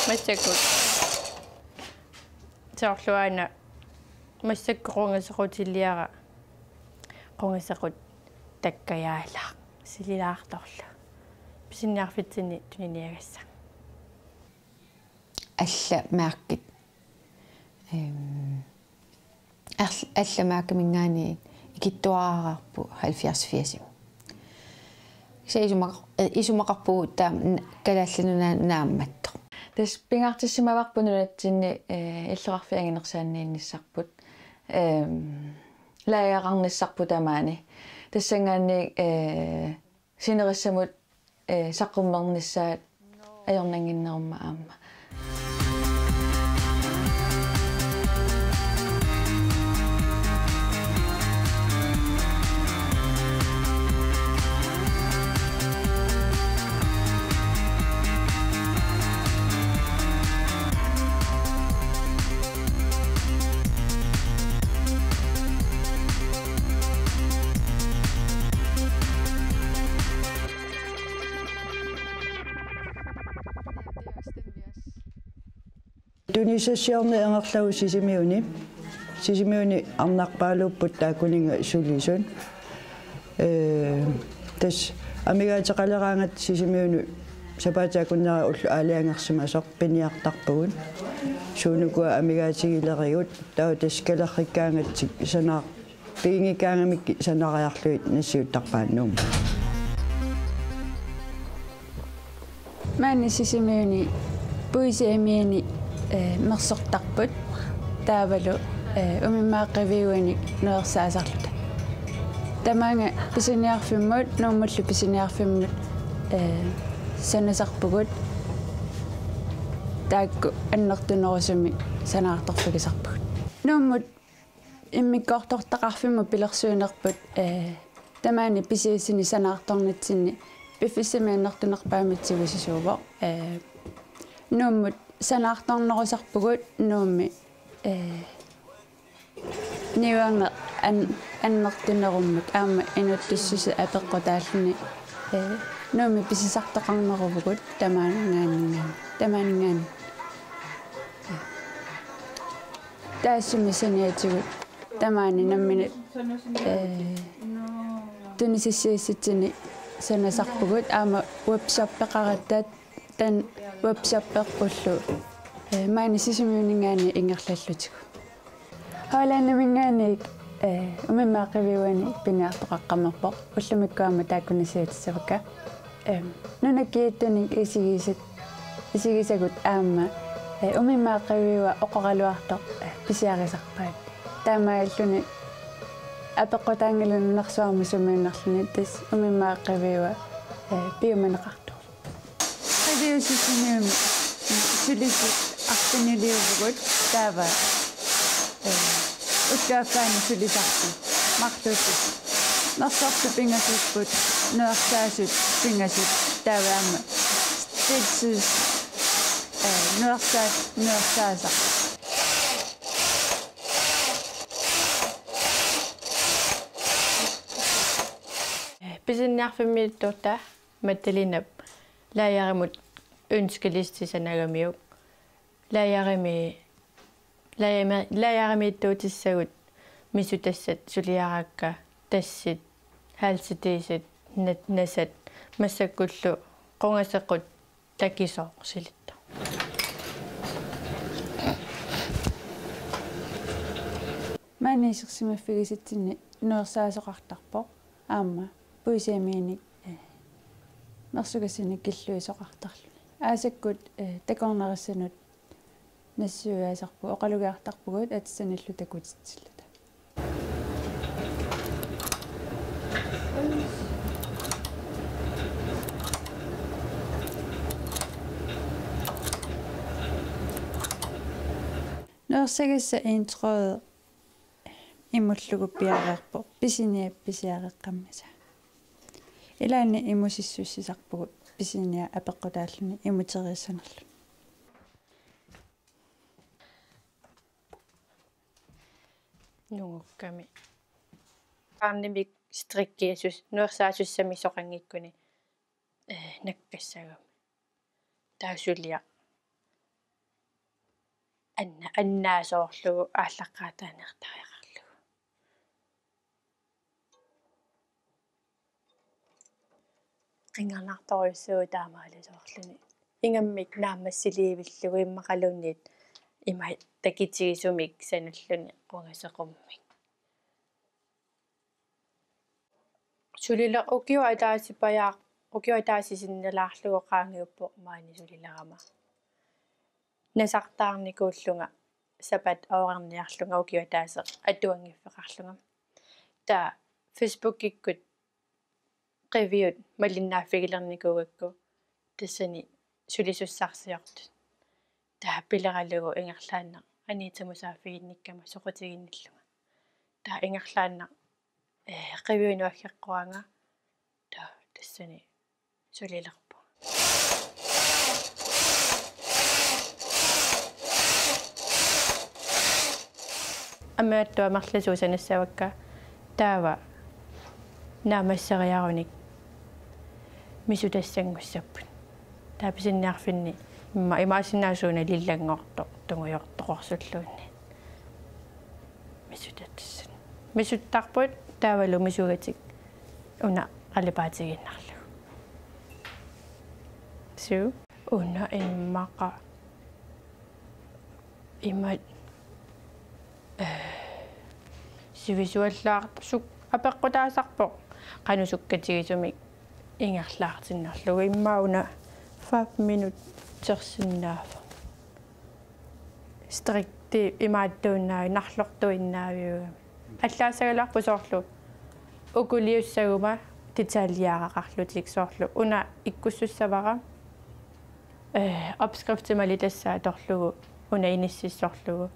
массакут соорлуаана массаккорунгассақутиллиара қонгассақут таккаяалаа силилаарторла писинниарфитсини туниниагасса алла мааккит алла маакамингаани икиттуараарпу 70-80 исумақарпугу таам калааллануна наамматто тас пингаартиссимаварпунунатсинни иллуарфиангинерсаанниинниссарпут лаягаарниссарпу тамаани тассангаанни синериссамут саққуммерниссаат аёрнангиннерумма аама Tunisasiorni angerlagu sisimiuni arnarpaaluupput taakkuninga sulisun tas amigaataqaleraangat sisimiuni sapaataakunnera ullu aaliangersimasoq piniartarpugun suunukua amigaatigilerigut tau taskalerrikkaangatsik sanaar piingikaangamikki sanariarluit nassiuttarpaannuum maani sisimiuni puisiamiini мерсортарпут таавалу умимааққивиуани нуерсаасарлута тамаанга писиниарфиммут нууммуллу писиниарфиммут санасарпугут таакку аннертунерусуми санаарторфигисарпугут нууммут иммиккоортортақарфимму пилерсуинерпут тамаани писииссини санаарторнатсинни пиффисимианнертунерпаамитсигусисуувоо нууммут санаарторнерусарпугут нуумми ниванга аннертунеруммут аама инуттуссуси апеққутааллуни нуумми писисартоқарнерувгут тамаанингаани таассуми саниатигут тамаани наммини тунисиссиисситсини санасарпугут аама вебсаппеқараттаат тан вебсаппеққуллу маани сисимиунингаани ингерлаллутигу хаалаанамингаани умимаақивиуани пиниартоқаққамерпо уллумиккаама тааккунисиатиссавака нунаккииттуник исигисагут аама умимаақивиуа оқоралуарто писиарисарпаат таамааллуни апеққутаангилуннерсуарми сумиуннерлуни тас умимаақивиуа пиуманеқарту сисимиуми сулиси артинилиувгут таава уткаафаани сулисарпу мартууту нарсарту пингасуппут нуарсаасут пингасут тааваама ститсис нуарсааса писинниарфиммииттуутаа матталинап лаяаримут ønskelistissanagamiuk лаяаримииттуутиссагут мисутассат сулиараакка тассит хаалситиисит насат массаккуллу қонгасеққут такисооқсилитта маанисерсимаффигиситсинни нуерсаасоқартарпо аама пуисиамииник мерсугассини киллуисоқартарлуни аасаккут такорнериссанут нассуяасарпу оқалугаартарпугут атсаниллу такутитсиллута нуерсагасса интроэ имуллугу пиареерпо писиниапписиареққаммаса илаани имусиссуссисарпугут писиниа апеққутааллуни имутериссанерлу нугукками арнимик стриккиасус нуерсаасуссами соқангиккуни наккассагами таасулиа аннаасоорлугу ааллаққаатаанертариақарлугу qingarnartorussuu taamaalisuorluni ingammik naammassiliivillугу иммақалунниит има такитигисумик саналлуни qungaseqummik sulila ukio ataasipajaa ukio ataasisinnalaarlugu qaangiuppo maani sulilarama nasartaarnikuullunga sapat aorarniarlunga ukio ataaseq atuangiffeqarlunga ta Facebook-ikkut qiviut malinnaaffigilernikugakku tassani sulisussarsiortut ta pileralugu ingerlaanna aniitamusaafiginnikkama soqutiginnillunga ta ingerlaanna qiviunuaggeqquanga ta tassani sulilerpu амааттуа марласуусанассавакка таава наамассариаруник мисутассангуссаппут тааписинниарфинни имма имаасиннаасууна лиллангорто тунгуйортоқорсуллуунни мисутатссан мисуттарпут таавалу мисугатик уна алипаатигиннарлу су уна иммақа имат сивисуаллаар сук апеққутаасарпоқ qanusukkatigисумик ингерлаартиннерлугу иммауна 5 минут терсиннаафа стрикти имааттууннаа нарлортуиннаавиуга аллаасагалаарпу соорлу укулиуссагума деталиарақарлутик соорлу уна иккуссуссавара опскрифтимали тассаа торлугу уна иниссиссорлугу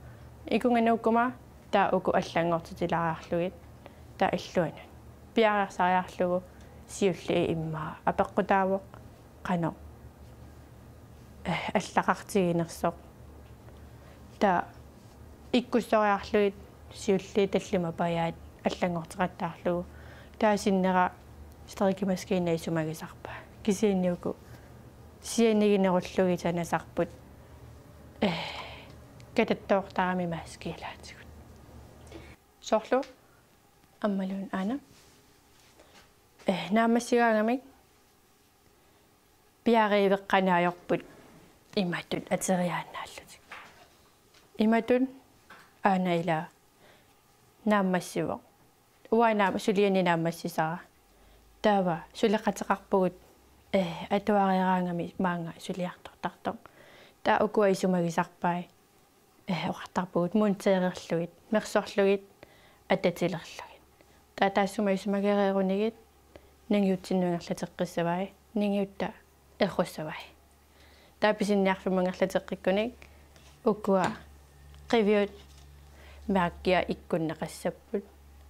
икунганууккума таа уку аллаангортитилариарлугит таа иллуана пиариарсариарлугу сиулли иммаа апеққутаавоқ қано аллақартигинерсоқ таа иккуссориарлугит сиулли таллима паяат аллангортеқаттаарлугу таасиннера стрикимаскиина исумагисарпа кисиинниуку сианигинеруллуги танасарпут кататтоортарами маскилаатигут соорлу аммалун ана наамассигаангамик пиаривеққанаajorput иматут атериаанааллутик иматун анаила наамассивоқ уанаама сулиани наамассисара таава сулеқатеқарпугут атуариараангами маанга сулиартортартоқ таа укуа исумагисарпай оqartarpugut muunteeriерlugit мерсорлугит ататилерлугит таа таассума исумагериерунигит нангиутсиннунгерлатеққиссавай нингиутта эрруссавай таа писинниарфимунгерлатеққиккуник укуа qivиут мааккиа иккуннеқассаппут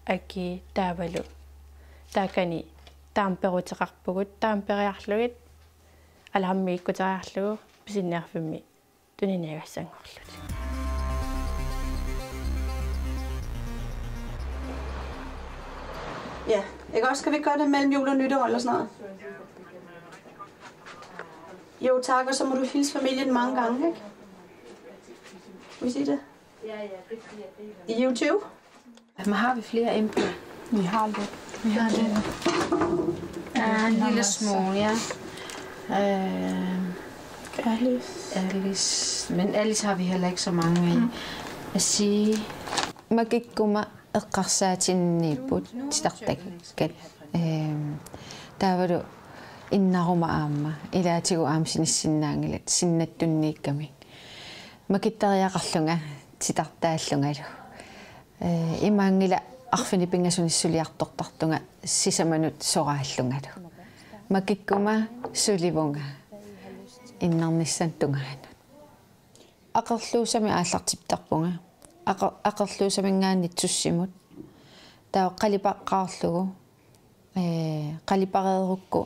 аки таавалу таакани таамперутеқарпугут таампериарлугит алаамми иккутериарлугу писинниарфимми туниниагассангорлут Ja, ikke også? Skal vi gøre det mellem jul og nytår eller sådan noget? Jo tak, og så må du hilse familien mange gange, ikke? Vil I sige det? Ja, det I YouTube? Men har vi flere input? Vi har lidt. Ja, en lille smule, ja. Alice. Men Alice har vi heller ikke så mange af. At sige... Magikuma eqqarsaatinniipput titartakkat taavalu innaruma aamma ilaatigu aamsinissinnaangilat sinnattunniikkami makitteriaqarlunga titartaallungalu imaangila arfini pingasunnissuliartortartunga sisamanut soraallungalu makikkuma sulivunga innarnissan tungaanut aqerluusami aallartiptarpunga aqerluusamingaanni tussimut taa qalipaqqaarlugu qalipareerukku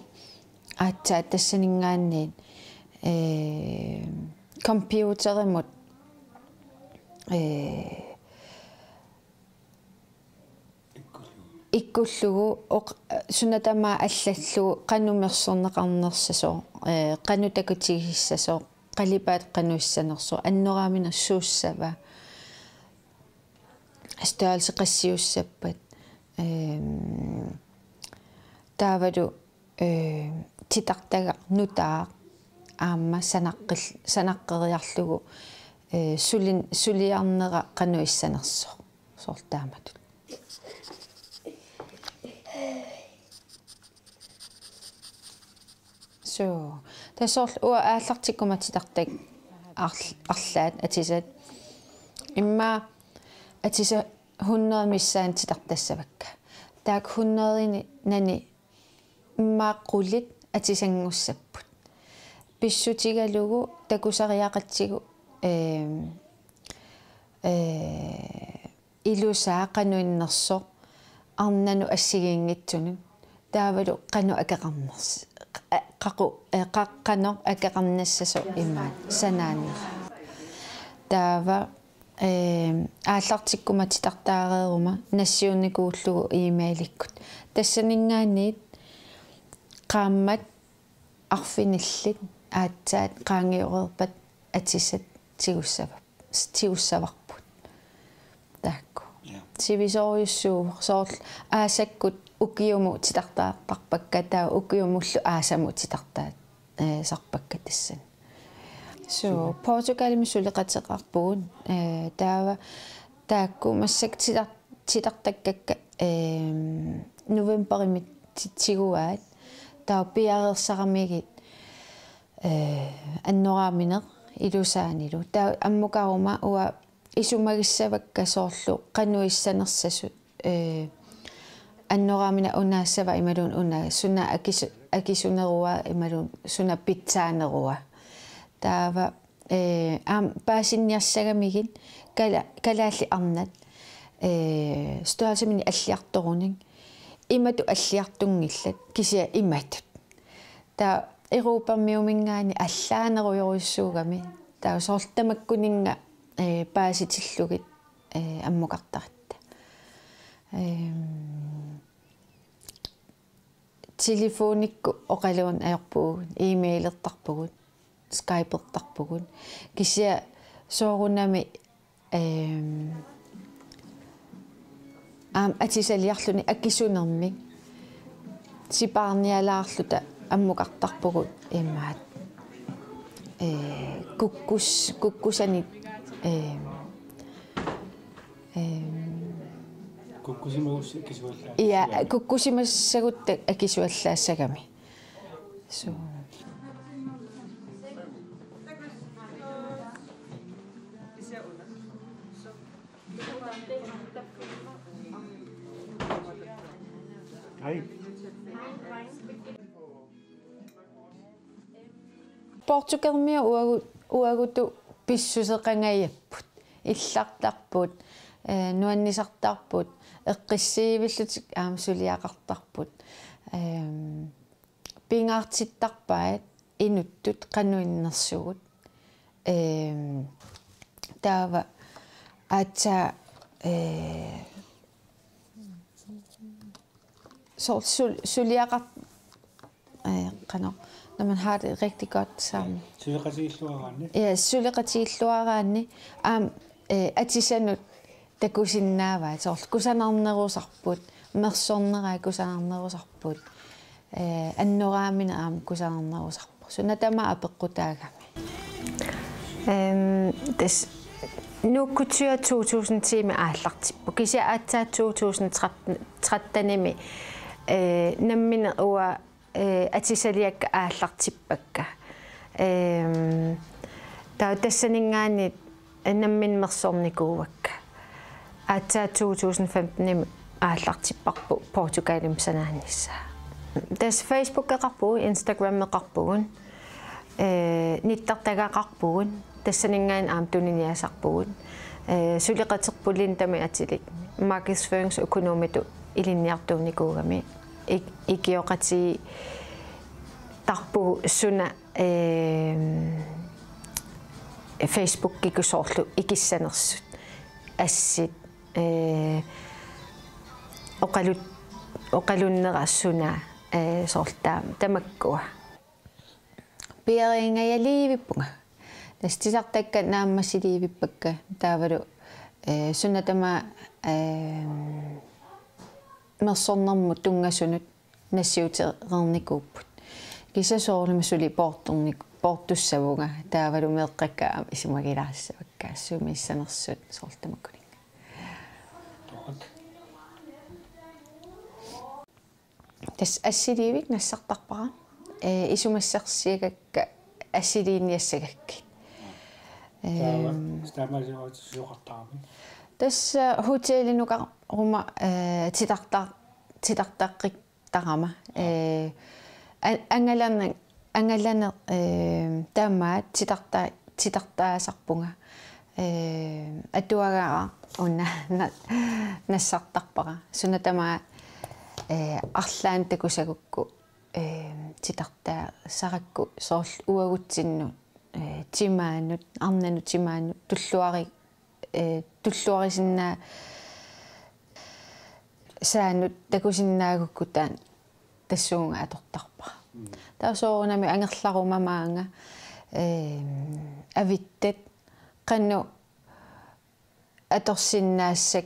aatsaa tassaningaanniin computerimut ikkullugu sunatamaa allallugu qanumersorneqarnersasoo qanutakutigisasoo qallipaat qanuissanersu annoraamina suussava størrelse qassiussappat taavadu titartaga nutaa aamma sanaqqeriarlugu suliarnera qanuissanersu soortaamatut so tasorl ua aallartikkumatitartak arlaat atisat imma atisa 100 missaan titartassavakka taak 100 nani immaaqqulit atisangussapпут pissutigalugu takusariaqatsigu ilusaa qanuinnersoq arnanu assigiingitsunu taavalu qanu akaqarners qaqu qaqqanoq akaqarnassasu immaat sanaannera taava aallartikkumatitartaareeruma nassiunikuullugu emailikkut tassaningaanniit qaammat arfinillit aatsaat qaangiureerpat atisat tigussavaqput taakku sivisoriussuu soorl aasakkut ukiumu titartaarparpakka taa ukiumullu aasamu titartaat sarpakka tassan so Portugalimi suliqateqarpugun taava taakku massak titartakkakka novemberimit tiguaat taa piareersaqamigit annoraamineq ilusaanilu taa ammukaruma ua isumagissavakka soorlu qanuissanersasut annoraamina unaassava imalun una suna akisunerua imalun suna pitsaanerua taava paasinniarsagamigin kalaalli arnat størrelsemini alliartoruning imatu alliartungillat kisia imatut taa Euroopammiumingaani allaanerujoruissuugami taa soortamakkuninga paasitillugit ammukartaratta telefonikku oqaluun ajorpugun emaillertarpugun Skypeertarpugun kisia soorunami atisaliarluni akisunermi sipaarnialaarluta ammukartarpugut immaat kukkusani ja kukkusimassagutta akisuallaassagami so Portugalmia uagutu pissuseqangayapput illartarput nuannisartarput eqqissiivillutik suliaqartarput pingaartittarpaat inuttut qanuinnersugut taava aatsa suliaqart qano når man har det rigtig godt sammen. Ja, suliqatiilluaraanni atissanut takusinnaava kusanarnerusarput mersorneraa kusanarnerusarput annoraamina kusanarnerusarput sunatama apeqqutaagami des nukkutyr 2010 med aallartippu kisia aatsaa 2013 nammina uwa atisaliakka aallartippakka taa tassaningaanit nammin mersornikuuvakka aatsaa 2015 aallartipparpu Portugalim sanaannissa tas Facebook-eqarpugu Instagram-eqarpugun nittartagaqarpugun tassaningaan tuniniasarpugun suliqaterpulin tami atilik markedsføringsøkonomitu ilinniartuunikuugami ikioqati tarpu suna Facebook kikusorlu ikissanersut assit oqalunnerassuna sorta tamakkua piaringayaliivippunga тастисартакка нааммассиливиппакка таавалу сунатама мерсорнэрму тунгасунут нассиутерерникууппут кисасоорлума сули портуссавунга таавалу меэккаккаа исимагилаассаваккаассууми иссанерсут соорлтамаккуни тас ассиливик нассартарпара исумассарсиагакка ассилиинниассагакки тас хотелинука рума титартаққиттарама ангалана таамаат титартаасарпунга атуагаа унна нассартарпара сунатамаа арлаан такусагукку титартаа саракку соорл уагутсинну тимаанут арнану тимаанут туллуарисиннаа саанут такусиннаагуккутаан тассуунга атортарпара таасоорунами ангерларумамаанга авиттат qannu аторсиннаассак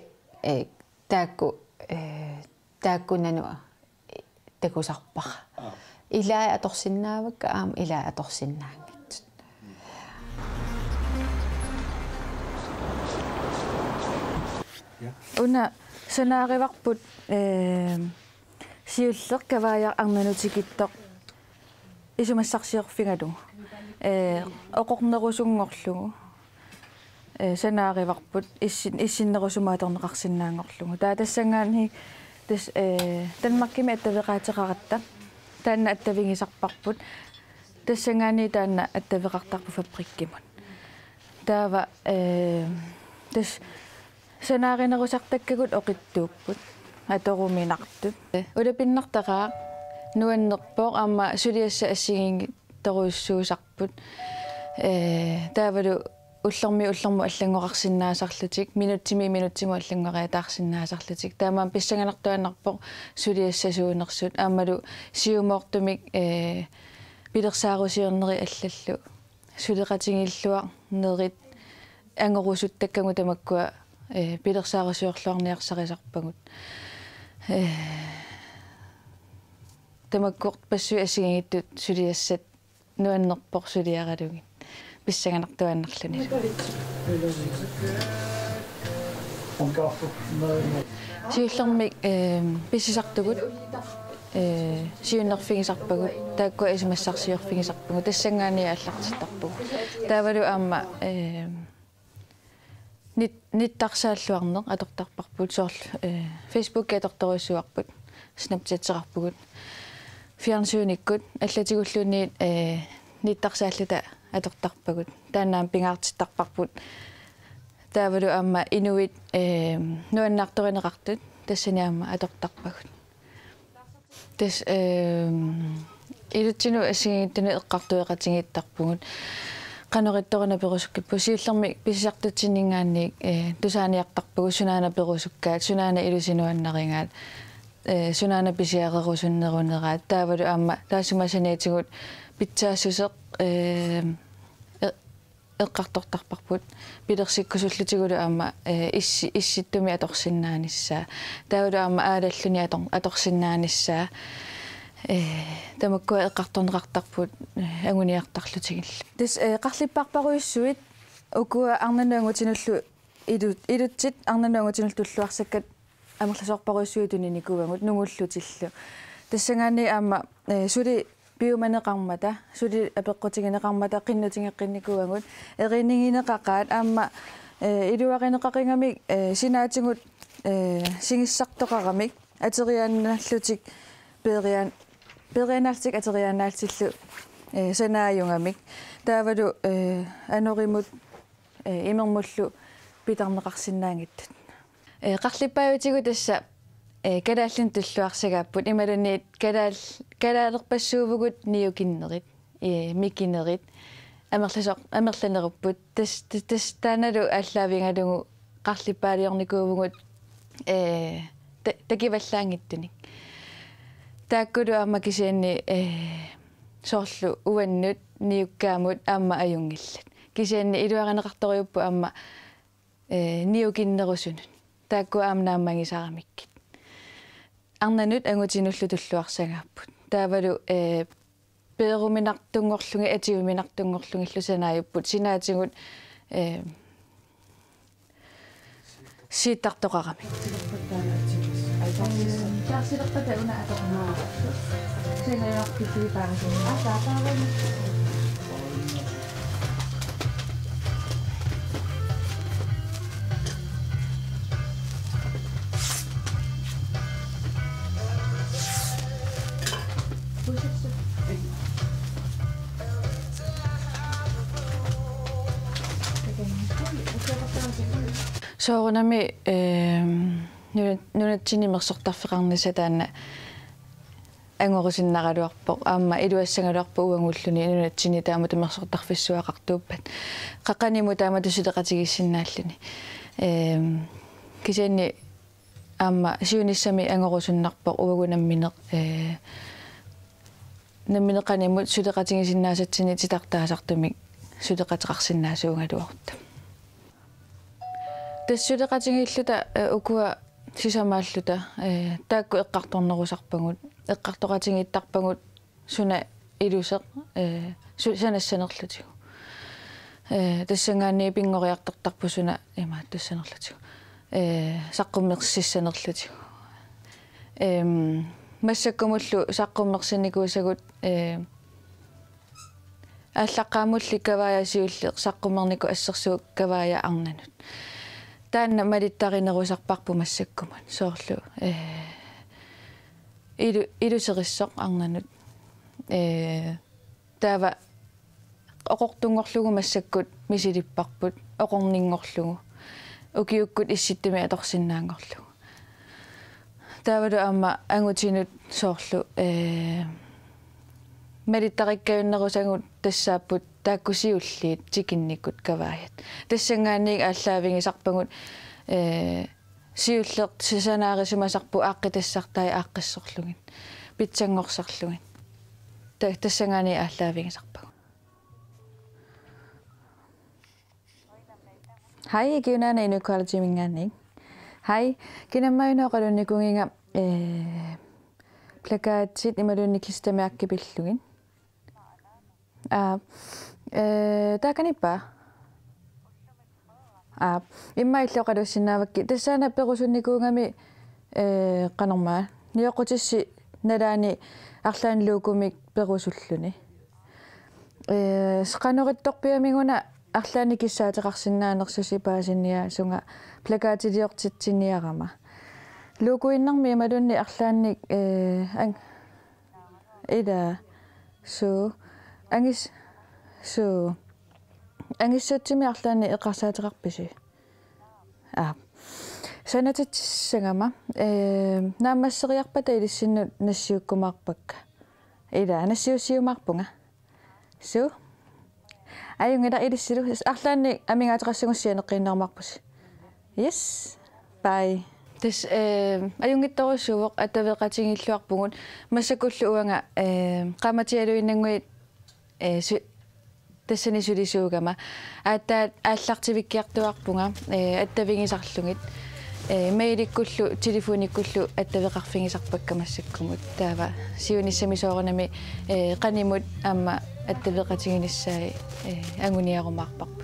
тааккунануа такусарпара илаа аторсиннаавакка аама илаа аторсиннаангатсут уна санаариварпут сиуллеқ кавааяр арнанутикиттоқ исумассарсиорфигалу оқорнерусунгорлугу санаариварпут иссиннерусумааторнеқарсинаангорлугу таатассангаани тас танмаккими аттавеқаатеқаратта таанна аттавингисарпарпут тассангаани таанна аттавеқартарпу фабриккимут таава тас санааринерусартаккагут оқиттууппут аторуминартут улапиннартақаа нуаннерпоо аама сулиасса ассигинги торуйуссуусарпут таавалу уллерми аллангоқарсинаасарлутик минутсиму аллангориатаарсинаасарлутик таамаан писсанганартуаннарпоо сулиасса суунерсут аамалу сиумоортумик пилерсаарусиорнери аллаллу сулеқатингиллуа нерит ангорусуттаккагу тамаккуа пилерсаарусиорлуарниарсарисарпагут тамаккуорт пассуи ассигингиттут сулиассат нуаннерпор сулиаралугин писсаганартуаннерлуни сиуллермик писсисартугут сиуннерфигисарпагут тааккуа исумассарсиорфигисарпагут тассангаани аллартиттарпагут таавалу аама ниттарсааллуарнеқ атортарпарпут соорл Facebook аторторуссуарпут Snapchat-серарпагут фиарнсууниккут аллатигуллуни ниттарсааллута атортарпагут таанаам пингаартиттарпарпут таавалу аама инуит нуаннаарторинеқартут тассаниаама атортарпагут тас илутсину ассигингиттуни эққартуеқатингиттарпугут qanoritorina perusukkipu siullermi pisisartutsinningaanniik tusaaниартарпагу сунаана перусуккаат сунаана илусинуаннаригаат сунаана писиареруsunneruneраат таавалу аама таасумасаниатигут питсаассусеқ эққартортарпарпут пилерсиккусуллутигулу аама исситтуми аторсиннааниссаа таавалу аама аалаллуни аторсиннааниссаа тамаккуа эққарторнеқартарпут агуниартарлутигилла тас қарлиппарпаруйуссуит укуа арнануангутинуллу илутсит арнануангутинул туллуарсаккат амерласоорпаруйуссуитуни никувангут нугуллутиллу тассангаани аама сули биуманеқармата сули апеққутигинеқармата қиннутингеққинникувангут эринигинеқақаат аама илуаринеқақингамик синаатингут сигиссартоқарамик атериаанналлутик перианаалтик атерианаалтиллу санааюнгамик таавалу аноримут имермуллу питарнеқарсинаангиттут қарлиппаавитигу тасса калааллин туллуарсагааппут ималуниит калаалерпассуувгут ниукиннерит микинерит амерланеруппут тас тааналу аллаавингалугу қарлиппаалиорникуувгут такиваллаангиттуник тааккулу аама кисианни соорлу уаннут ниуккаамут аама аюнгиллат кисианни илуаранеқарториуппу аама ниукиннерусунут таакку аамнааммагисарамиккит арнанут ангутинуллу туллуарсагааппут таавалу пееруминартунгорлунги атиуминартунгорлунги иллусанааюппут синаатигут сииттартоқарами таарсилерпата уна атоқнаа синаярпити паарасин асаапаарани соорунами нунатсинимерсортарфеқарниса таана ангорусиннараluarpoq аама илуассангалуарпу уангуллуни нунатсини таама тамерсортарфиссуақартууппат қаққаниму таама тусилеқатигиссиннааллуни кисианни аама сиуниссами ангорусуннарпоq уагунамминеқ намминеқанимут сулеқатигисиннаасатсини титартаасартумик сулеқатеқарсиннаасуунгалуарта тассулеқатигииллута укуа сисамааллута таакку эққарторнерусарпагут эққартоқатигииттарпагут суна илусеқ санассанерлутигу тассангаани пингориартортарпу суна има тассанерлутигу саққуммерсиссанерлутигу массаккумуллу саққуммерсиникуусагут ааллаққаамулли каваясиуллеқ саққумернику ассерсуuk кавая арнанут таанна малиттаринерусарпарпу массаккумат соорлу илусериссоқ арнанут таава оқортунгорлугу массаккут мисилиппарпут оқорнингорлугу укиуккут исситтуми аторсиннаангорлугу таавалу аама ангутинут соорлу малиттариккаюннерусагут тассааппут тааккусиуллиит тикинниккут каваят тассангаанник ааллаавигисарпагут сиуллеқ сисанаарисумасарпу ааққитассартай ааққиссорлугин питсангорсарлугин тассангаани ааллаавигисарпагут хай киунаана инукуалатимингаанник хай кинаммаюнеоқалунникунгинга плакаатсит ималуунниклистамиаккипиллугин тааканиппа иммаиллоқалуссинаавакки тассаана перусунникуунгами канормаа ниоқутисси налаани арлаанлуукумик перусуллуни сеқаноритторпиамигуна арлаани киссаатеқарсинаанерсуси паасинниа сунга плакаатилиортитсиниарама лукуиннарми ималунни арлаанник ида су ангиссатсими арлаани эқарсаатеқарписи санататсагама наамассериарпата илиссиннут нассиуккумаарпакка ида нассиуссиумаарпунга су аюнгида илиссилу арлаани амингаатеқассагуссианеққиннермарпус yes bye тас аюнгитторуссуоқ атавеқатингиллуарпугут массакуллу уанга қаматиалуиннангуит тассани сулисуугама ааттаат ааллартивиккиартуарпунга аттавигисарлугит меиликкуллу телефониккуллу аттавеқарфигисарпакка массаккумут таава сиуниссами соорнами қанимут аама аттавеқатигиниссаи ангуниарумаарпақ